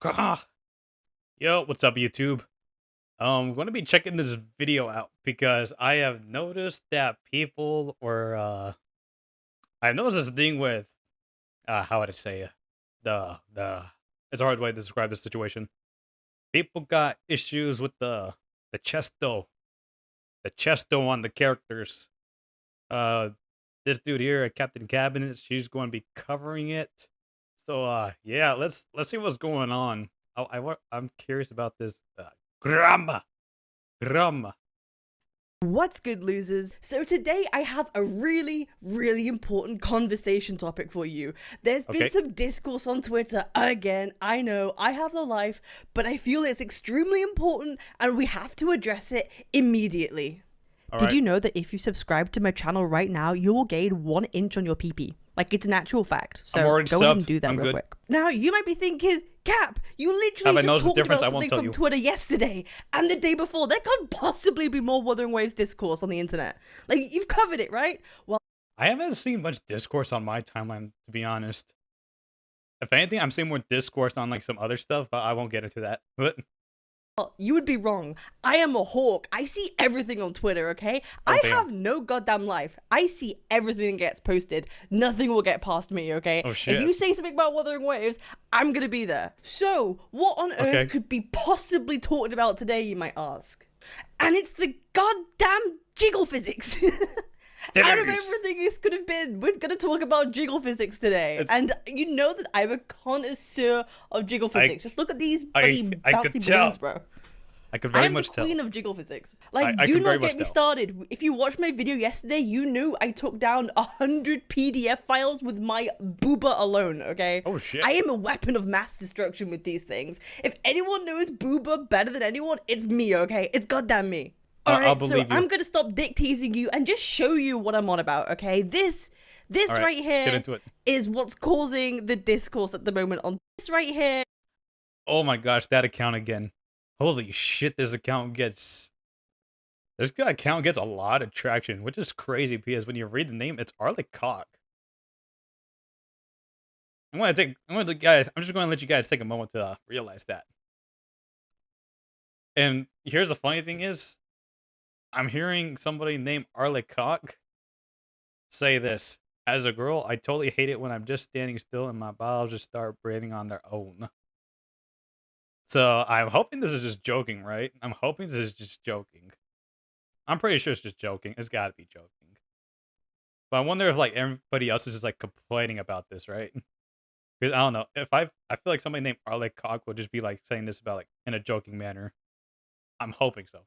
Ah, Yo, what's up, YouTube? I'm going to be checking this video out because I have noticed that I've noticed this thing with, how would I say it? The, it's a hard way to describe the situation. People got issues with the chesto on the characters. Uh, this dude here at Captain Cabinetz, she's going to be covering it. So, yeah, let's see what's going on. I'm curious about this. Grandma. Rum. What's good, losers? So today I have a really important conversation topic for you. There's been Okay. some discourse on Twitter again. I know, I have no life, but I feel it's extremely important and we have to address it immediately. All Did right. you know that if you subscribe to my channel right now, you will gain 1 inch on your PP? Like, it's an actual fact. I'm So already go ahead and subbed. do that I'm real good. quick. Now, you might be thinking, Cap, you Have literally I just noticed the talked difference? about I won't something tell from you. Twitter yesterday and the day before. There can't possibly be more Wuthering Waves discourse on the internet. Like, you've covered it, right? Well, I haven't seen much discourse on my timeline, to be honest. If anything, I'm seeing more discourse on like some other stuff, but I won't get into that. But you would be wrong. I am a hawk. I see everything on Twitter, okay? oh I damn. have no goddamn life. I see everything that gets posted. Nothing will get past me, okay? Oh If you shit. say something about Wuthering Waves, I'm gonna be there. So, what on earth Okay. could be possibly talked about today, you might ask? And it's the goddamn jiggle physics. Out of Diggers. everything this could have been, we're gonna talk about jiggle physics today. It's, And you know that I'm a connoisseur of jiggle physics. Just look at these bloody I could bouncy tell. balloons, bro. I could I very am the much tell. queen of jiggle physics. Like, I do could very not much get me tell. started. If you watched my video yesterday, you knew I took down 100 PDF files with my booba alone, okay? Oh shit. I am a weapon of mass destruction with these things. If anyone knows booba better than anyone, it's me, okay? It's goddamn me. I'll Alright, so believe you. I'm gonna stop dick teasing you and just show you what I'm on about, okay? This All right. right Get here into it. is what's causing the discourse at the moment on this right here. Oh my gosh, that account again. Holy shit, this account gets. This guy account gets a lot of traction, which is crazy because when you read the name, it's Arlick Cock. I'm just going to let you guys take a moment to realize that. And here's the funny thing is, I'm hearing somebody named Arlick Cock say this. As a girl, I totally hate it when I'm just standing still and my bowels just start breathing on their own. So I'm hoping this is just joking, right? I'm hoping this is just joking. I'm pretty sure it's just joking. It's got to be joking. But I wonder if like everybody else is just like complaining about this, right? Because I don't know. I feel like somebody named Arlick Cock would just be like saying this about like in a joking manner. I'm hoping so.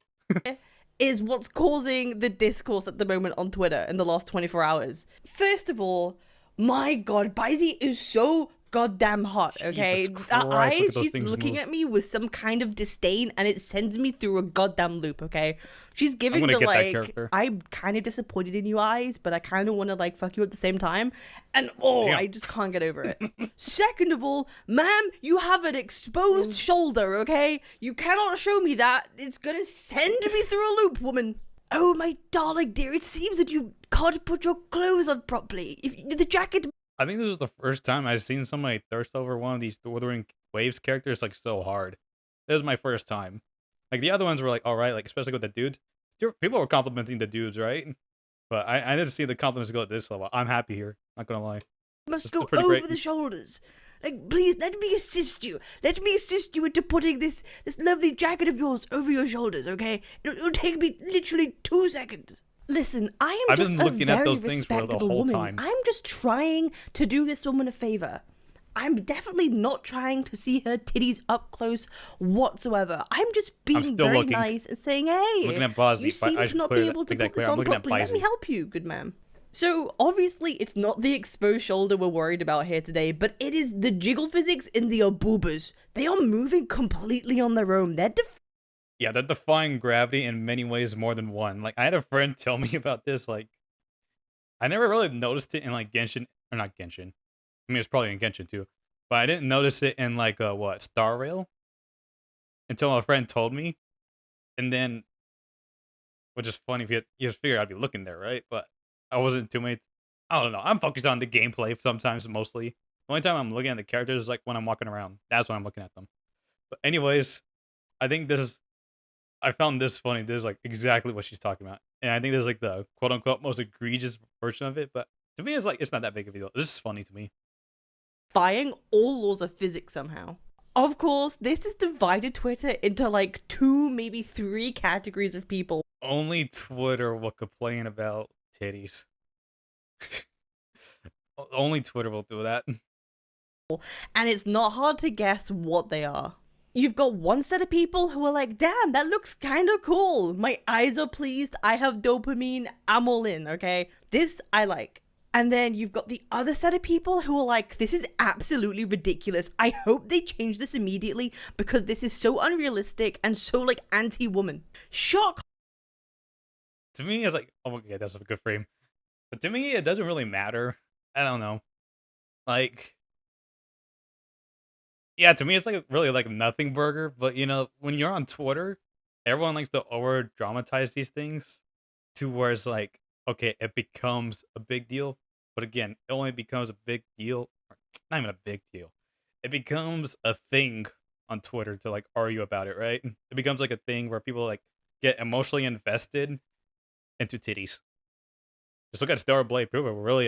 Is what's causing the discourse at the moment on Twitter in the last 24 hours. First of all, my god, Baizi is so goddamn hot, okay? Jesus That Christ, look eyes, at those she's things looking move. at me with some kind of disdain and it sends me through a goddamn loop, okay? She's giving gonna the get that like, character. I'm kind of disappointed in you eyes, but I kind of want to like fuck you at the same time. And oh, Damn. I just can't get over it. Second of all, ma'am, you have an exposed shoulder, okay? You cannot show me that. It's gonna send me through a loop, woman. Oh, my darling dear, it seems that you can't put your clothes on properly. If the jacket. I think this is the first time I've seen somebody thirst over one of these Wuthering Waves characters like so hard. This is my first time. Like the other ones were like all right, like especially with the dudes. People were complimenting the dudes, right? But I didn't see the compliments go at this level. I'm happy here. Not gonna lie. Must It's go pretty over great. the shoulders. Like, please, let me assist you. Let me assist you into putting this lovely jacket of yours over your shoulders, okay? It'll take me literally 2 seconds. Listen, I am I've just been a looking at very those things for the respectable whole woman. time. I'm just trying to do this woman a favor. I'm definitely not trying to see her titties up close whatsoever. I'm just being still very looking. nice and saying, hey, Looking at Bozzy, you but seem I to should not clear be that- able to make that put this clear. I'm on looking at properly. Let me Bozzy. help you, good ma'am. So obviously it's not the exposed shoulder we're worried about here today, but it is the jiggle physics in the aboobas. They are moving completely on their own. They're Yeah, they're defying gravity in many ways more than one. Like I had a friend tell me about this. Like I never really noticed it in like Genshin or not Genshin. I mean, it's probably in Genshin too, but I didn't notice it in like what Star Rail until my friend told me, and then which is funny if you just figure I'd be looking there, right? But I wasn't too many. I don't know. I'm focused on the gameplay sometimes, mostly. The only time I'm looking at the characters is like when I'm walking around. That's when I'm looking at them. But anyways, I think this is I found this funny. This is like exactly what she's talking about. And I think this is like the quote unquote most egregious version of it, but to me it's like it's not that big of a deal. This is funny to me. Defying all laws of physics somehow. Of course, this has divided Twitter into like 2, maybe 3 categories of people. Only Twitter will complain about titties. Only Twitter will do that. And it's not hard to guess what they are. You've got one set of people who are like, damn, that looks kind of cool. My eyes are pleased. I have dopamine. I'm all in, okay? This I like. And then you've got the other set of people who are like, this is absolutely ridiculous. I hope they change this immediately because this is so unrealistic and so like anti-woman. Shock. To me, it's like, oh, okay, that's a good frame. But to me, it doesn't really matter. I don't know. Like, yeah, to me, it's like really like nothing burger. But you know, when you're on Twitter, everyone likes to over dramatize these things to where it's like, okay, it becomes a big deal. But again, it only becomes a big deal, or not even a big deal. It becomes a thing on Twitter to like argue about it, right? It becomes like a thing where people like get emotionally invested into titties. Just look at Stellar Blade. People are really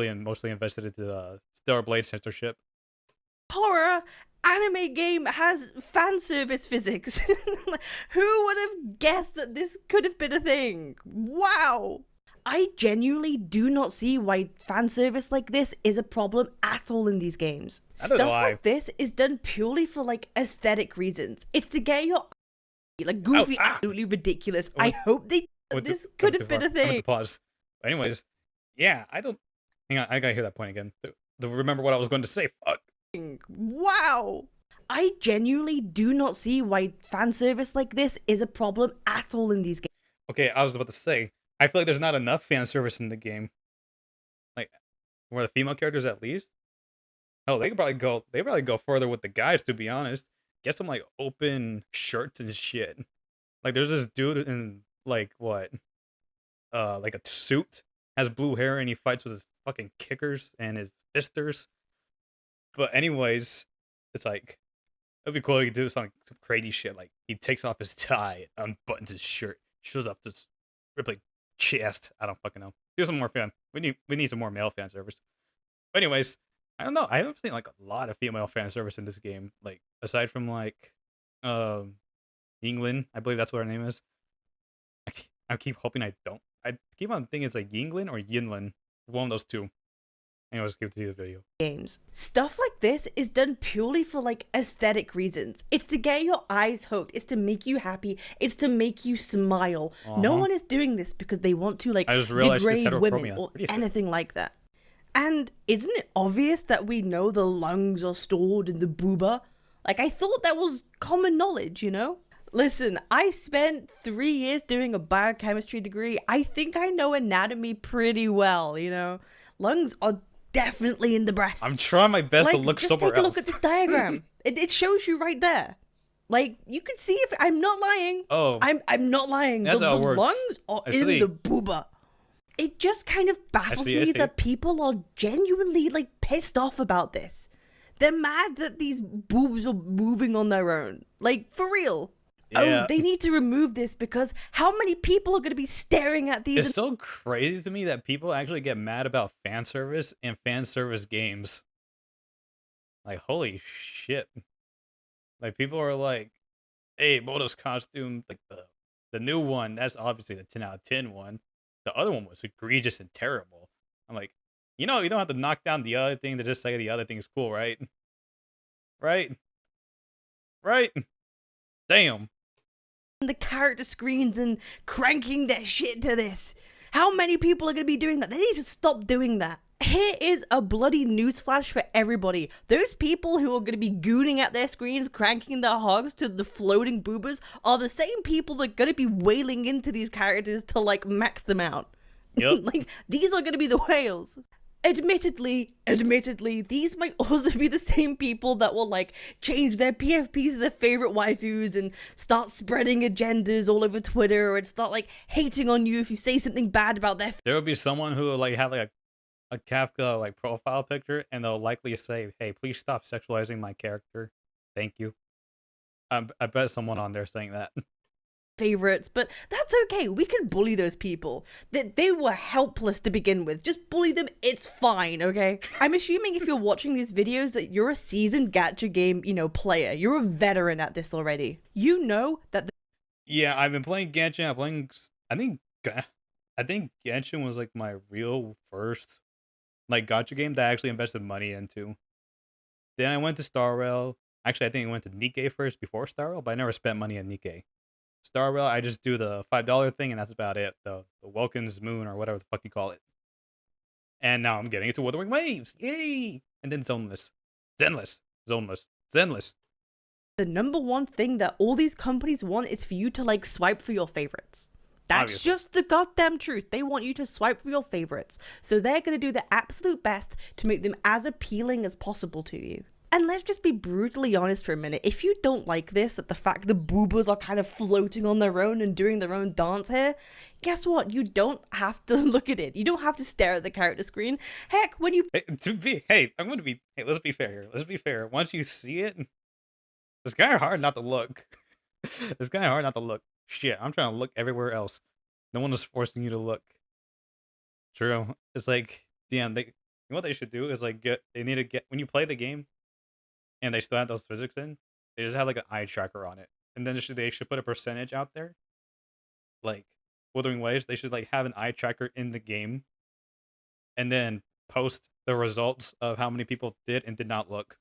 emotionally invested into Stellar Blade censorship. Horror anime game has fan service physics. Who would have guessed that this could have been a thing? Wow. I genuinely do not see why fan service like this is a problem at all in these games. Stuff like this is done purely for like aesthetic reasons. It's to get your like goofy, absolutely ridiculous. I hope this could have been a thing. Pause. But anyways, yeah, I don't. Hang on, I gotta hear that point again. To remember what I was going to say. Fuck. Wow. I genuinely do not see why fan service like this is a problem at all in these games. Okay, I was about to say, I feel like there's not enough fan service in the game. Like, where the female characters at least. Oh, they probably go further with the guys, to be honest. Get some like open shirts and shit. Like there's this dude in like what? Like a suit, has blue hair, and he fights with his fucking kickers and his fisters. But anyways, it's like it'd be cool if he do some crazy shit. Like he takes off his tie, unbuttons his shirt, shows off this rippling chest. I don't fucking know. Do some more fan. We need some more male fan service. But anyways, I don't know. I haven't seen like a lot of female fan service in this game. Like aside from like, Yingling, I believe that's what her name is. I keep hoping I don't. I keep on thinking it's like Yingling or Yinlin. One of those two. Anyways, keep to the video. Games. Stuff like this is done purely for like aesthetic reasons. It's to get your eyes hooked. It's to make you happy. It's to make you smile. No one is doing this because they want to like degrade women or anything like that. And isn't it obvious that we know the lungs are stored in the booba? Like I thought that was common knowledge, you know? Listen, I spent 3 years doing a biochemistry degree. I think I know anatomy pretty well, you know? Lungs are definitely in the breast. I'm trying my best to look somewhere else. Just take a look at this diagram. It shows you right there. Like, you can see if I'm not lying. Oh. I'm not lying. That's how it works. Lungs are in the booba. It just kind of baffles me that people are genuinely, like, pissed off about this. They're mad that these boobs are moving on their own. Like, for real. Yeah. Oh, they need to remove this because how many people are going to be staring at these? It's so crazy to me that people actually get mad about fan service and fan service games. Like, holy shit. Like, people are like, hey, Moto's costume, like the new one, that's obviously the 10 out of 10 one. The other one was egregious and terrible. I'm like, you know, you don't have to knock down the other thing to just say the other thing is cool, right? Right? Right? Damn. The character screens and cranking their shit to this. How many people are going to be doing that? They need to stop doing that. Here is a bloody newsflash for everybody. Those people who are going to be gooning at their screens, cranking their hogs to the floating boobas are the same people that are going to be wailing into these characters to like max them out. Yep. Like, these are going to be the whales. Admittedly, these might also be the same people that will like change their PFPs to their favorite waifus and start spreading agendas all over Twitter and start like hating on you if you say something bad about their. There will be someone who will like have like a Kafka like profile picture and they'll likely say, "Hey, please stop sexualizing my character. Thank you." I bet someone on there saying that. favorites, but that's okay. We can bully those people. They were helpless to begin with. Just bully them. It's fine, okay? I'm assuming if you're watching these videos that you're a seasoned gacha game, player. You're a veteran at this already. You know that Yeah, I've been playing Genshin. I'm playing. I think Genshin was like my real first like gacha game that I actually invested money into. Then I went to Star Rail. Actually, I think I went to Nikkei first before Star Rail, but I never spent money on Nikkei. Star Rail, I just do the $5 thing, and that's about it. The Welkin's Moon or whatever the fuck you call it. And now I'm getting into Wuthering Waves, yay! And then Zoneless, Zenless. the number one thing that all these companies want is for you to like swipe for your favorites. That's Obviously. just the goddamn truth. They want you to swipe for your favorites. So they're going to do the absolute best to make them as appealing as possible to you. And let's just be brutally honest for a minute. If you don't like this, that the fact the boobas are kind of floating on their own and doing their own dance here, guess what? You don't have to look at it. You don't have to stare at the character screen. Heck, when you Hey, let's be fair here. Let's be fair. Once you see it, it's kind of hard not to look. It's kind of hard not to look. Shit, I'm trying to look everywhere else. No one is forcing you to look. True. It's like, damn, what they should do is like they need to get, when you play the game and they still have those physics in, they just have like an eye tracker on it. And then they should put a percentage out there. Like Wuthering Waves, they should like have an eye tracker in the game and then post the results of how many people did and did not look.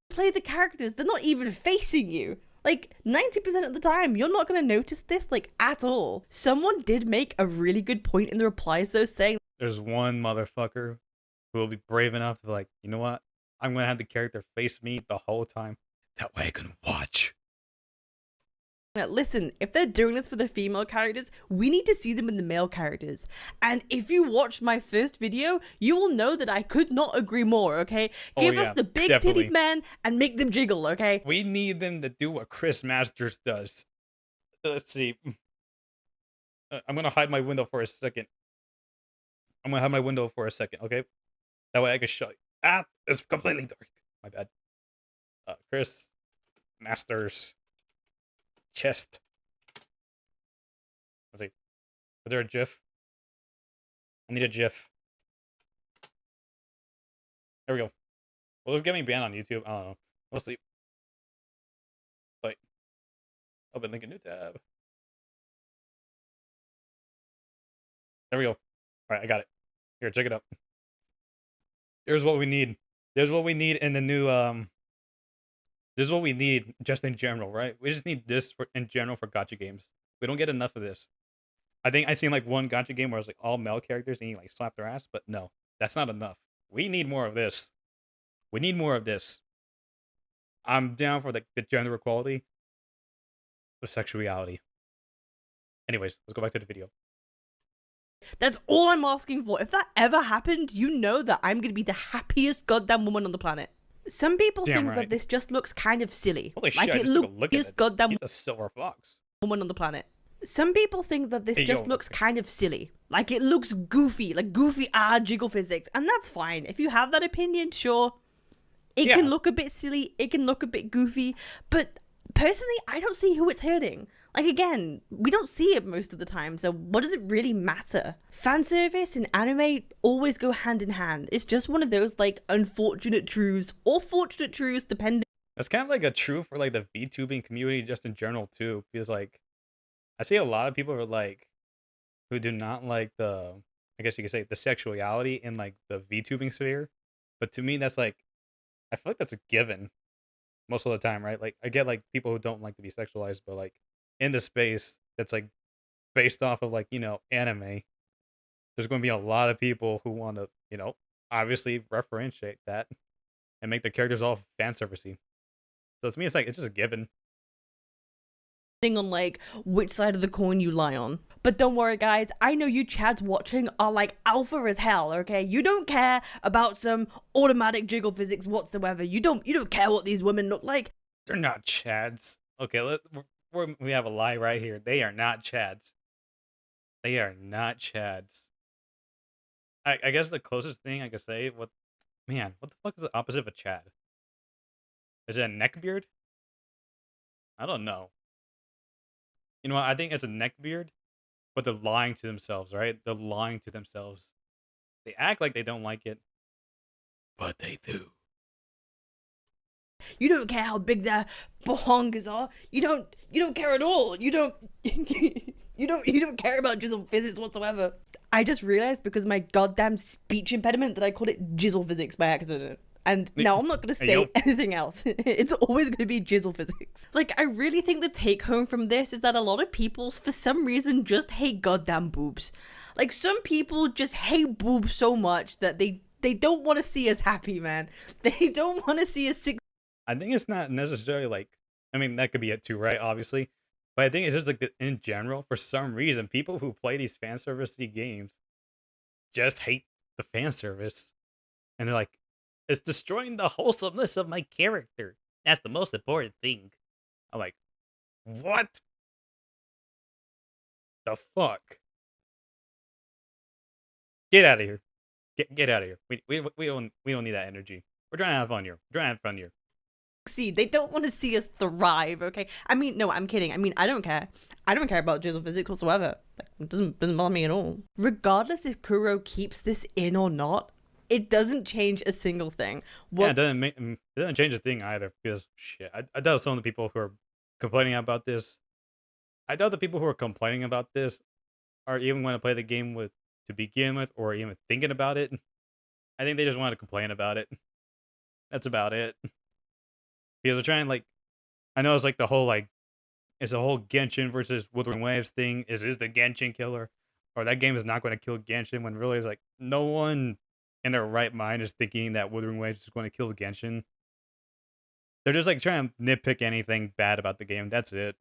play the characters, they're not even facing you. Like 90% of the time, you're not going to notice this like at all. Someone did make a really good point in the replies though, saying There's one motherfucker who will be brave enough to be like, you know what? I'm gonna have the character face me the whole time. That way I can watch. listen, if they're doing this for the female characters, we need to see them in the male characters. And if you watched my first video, you will know that I could not agree more, okay? Give us the big definitely. titty men and make them jiggle, okay? We need them to do what Chris Masters does. Let's see. I'm gonna hide my window for a second. Okay? That way I can show you. Ah, it's completely dark. My bad. Chris Masters chest. Let's see. Is there a GIF? I need a GIF. There we go. Will this get me banned on YouTube? I don't know. We'll see. Wait. Open link in new tab. There we go. Alright, I got it. Here, check it out. Here's what we need. There's what we need in the new this is what we need just in general, right? We just need this in general for gacha games. We don't get enough of this. I think I seen like one gacha game where it's like all male characters and you like slap their ass, but no, that's not enough. We need more of this. We need more of this. I'm down for the gender equality of sexuality. Anyways, let's go back to the video. That's all I'm asking for. If that ever happened, you know that I'm gonna be the happiest goddamn woman on the planet. Some people Damn think right. that this just looks kind of silly. Holy like shit, I it just took a looks look at it. goddamn He's a silver fox. woman on the planet. Some people think that this Hey, just yo. looks kind of silly. Like it looks goofy, like goofy jiggle physics. And that's fine. If you have that opinion, sure. It Yeah. can look a bit silly, it can look a bit goofy, but personally, I don't see who it's hurting. Like again, we don't see it most of the time, so what does it really matter? Fan service and anime always go hand in hand. It's just one of those like unfortunate truths or fortunate truths depending. That's kind of like a truth for like the VTubing community just in general too, because like I see a lot of people who do not like I guess you could say the sexuality in like the VTubing sphere, but to me that's like I feel like that's a given most of the time, right? Like I get like people who don't like to be sexualized, but like in the space that's like based off of like anime, there's going to be a lot of people who want to obviously referentiate that and make their characters all fan servicey. So to me, it's like it's just a given. On like which side of the coin you lie on. But don't worry guys, I know you chads watching are like alpha as hell, okay? You don't care about some automatic jiggle physics whatsoever. You don't care what these women look like. They're not chads. Okay, we have a lie right here. They are not chads. They are not chads. I guess the closest thing I could say, what the fuck is the opposite of a chad? Is it a neckbeard? I don't know. You know what? I think it's a neck beard, but they're lying to themselves, right? They're lying to themselves. They act like they don't like it, but they do. You don't care how big their bahongas are. You don't care at all. You don't you don't care about jizzle physics whatsoever. I just realized because of my goddamn speech impediment that I called it jizzle physics by accident. And now I'm not going to say anything else. It's always going to be jizzle physics. Like, I really think the take home from this is that a lot of people, for some reason, just hate goddamn boobs. Like, some people just hate boobs so much that they don't want to see us happy, man. They don't want to see us six. I think it's not necessarily like, I mean, that could be it too, right? Obviously. But I think it's just like in general, for some reason, people who play these fan service-y games just hate the fan service. And they're like, it's destroying the wholesomeness of my character. That's the most important thing. I'm like, what the fuck? Get out of here. Get out of here. We don't need that energy. We're trying to have fun here. We're trying to have fun here. See, they don't want to see us thrive, okay? I mean, no, I'm kidding. I mean, I don't care. I don't care about jizzle physics whatsoever. It doesn't bother me at all. Regardless if Kuro keeps this in or not, it doesn't change a single thing. Yeah, it doesn't change a thing either, because shit, I doubt some of the people who are complaining about this, I doubt the people who are complaining about this are even going to play the game with to begin with, or even thinking about it. I think they just want to complain about it. That's about it. Because they're trying, like, I know it's like the whole, like, it's a whole Genshin versus Wuthering Waves thing. Is the Genshin killer? Or that game is not going to kill Genshin, when really it's like, no one in their right mind is thinking that Wuthering Waves is going to kill Genshin. They're just, like, trying to nitpick anything bad about the game. That's it.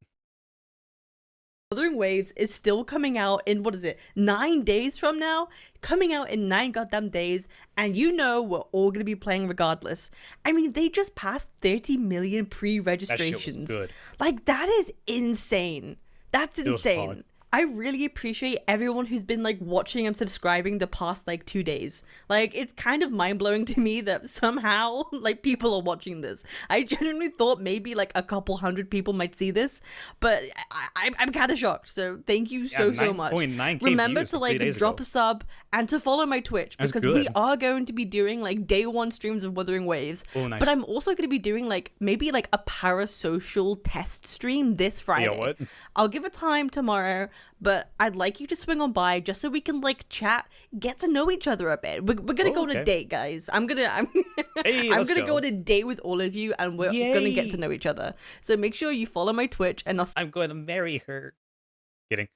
Wuthering Waves is still coming out in, 9 days from now? Coming out in 9 goddamn days, and you know we're all gonna be playing regardless. I mean, they just passed 30 million pre-registrations. That shit was good. Like, that is insane. That's insane. I really appreciate everyone who's been like watching and subscribing the past like 2 days. Like, it's kind of mind-blowing to me that somehow like people are watching this. I genuinely thought maybe like a couple hundred people might see this, but I'm kind of shocked. So thank you so much. Remember to like drop a sub and to follow my Twitch, because we are going to be doing like day 1 streams of Wuthering Waves. Oh, nice. But I'm also going to be doing like maybe like a parasocial test stream this Friday. Yeah, what? I'll give a time tomorrow, but I'd like you to swing on by just so we can like chat, get to know each other a bit. We're gonna go on a date, guys. I'm gonna go on a date with all of you, and we're gonna get to know each other. So make sure you follow my Twitch, and I'm going to marry her. Kidding.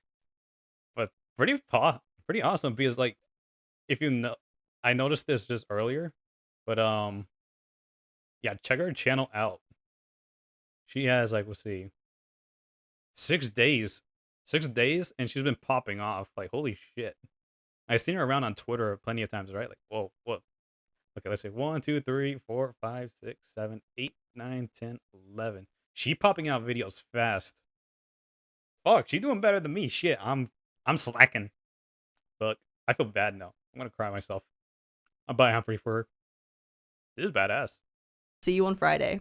But pretty awesome, because like, if you know, I noticed this just earlier, but yeah, check her channel out. She has like, let's see, 6 days. 6 days, and she's been popping off. Like, holy shit. I've seen her around on Twitter plenty of times, right? Like, whoa. Okay, let's say 1, 2, 3, 4, 5, 6, 7, 8, 9, 10, 11. She popping out videos fast. Fuck, she's doing better than me. Shit, I'm slacking. But I feel bad now. I'm gonna cry myself. I'm buying Humphrey for her. This is badass. See you on Friday.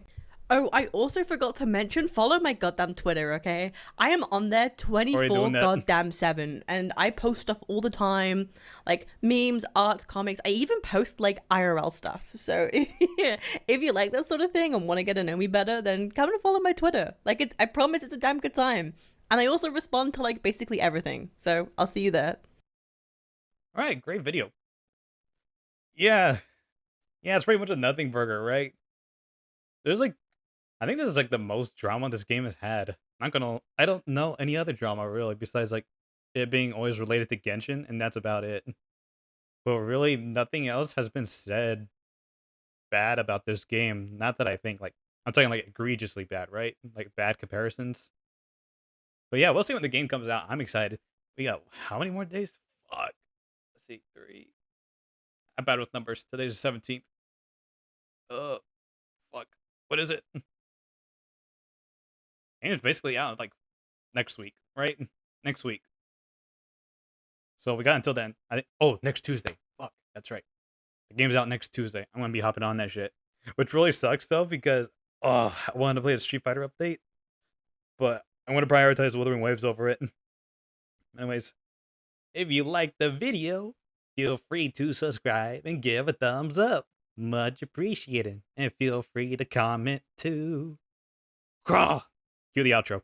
Oh, I also forgot to mention, follow my goddamn Twitter, okay? I am on there 24 goddamn 7, and I post stuff all the time, like memes, arts, comics. I even post like IRL stuff. So if you like that sort of thing and want to get to know me better, then come and follow my Twitter. Like, I promise it's a damn good time. And I also respond to like basically everything. So I'll see you there. All right, great video. Yeah, it's pretty much a nothing burger, right? There's like, I think this is like the most drama this game has had. I don't know any other drama really, besides like it being always related to Genshin, and that's about it. But really, nothing else has been said bad about this game. Not that I think, like, I'm talking like egregiously bad, right? Like bad comparisons. But yeah, we'll see when the game comes out. I'm excited. We got how many more days? Fuck. Let's see, 3. I'm bad with numbers. Today's the 17th. Fuck. What is it? And it's basically out like next week, right? Next week. So we got until then. Next Tuesday. Fuck, that's right. The game's out next Tuesday. I'm gonna be hopping on that shit. Which really sucks though, because I wanted to play the Street Fighter update. but I'm going to prioritize Wuthering Waves over it. Anyways, if you liked the video, feel free to subscribe and give a thumbs up. Much appreciated. And feel free to comment too. Craw! Cue the outro.